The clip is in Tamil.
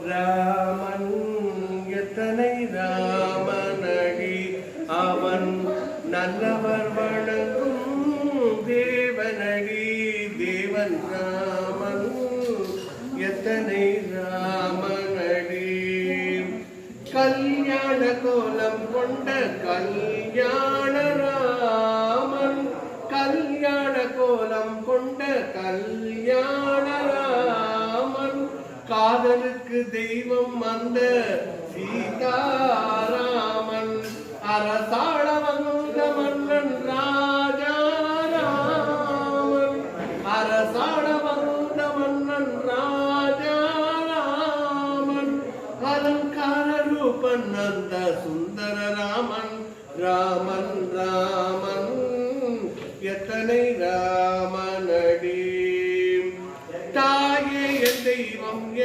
ராமன் எத்தனை ராமனடி அவன் நல்லவர் வணங்கும் தேவனடி தேவன் ராமன் எத்தனை ராமனடி கல்யாண கோலம் கொண்ட கல்யாண ராமன் கல்யாண கோலம் கொண்ட கல்யாண ராமன் காதலுக்கு தெய்வம் அந்த சீதாராமன் அரசாள வந்த மன்னன் ராஜாராமன் அரசாள வந்த மன்னன் ராஜாராமன் அலங்கார ரூபன் அந்த சுந்தர ராமன் ராமன் ராமன் எத்தனை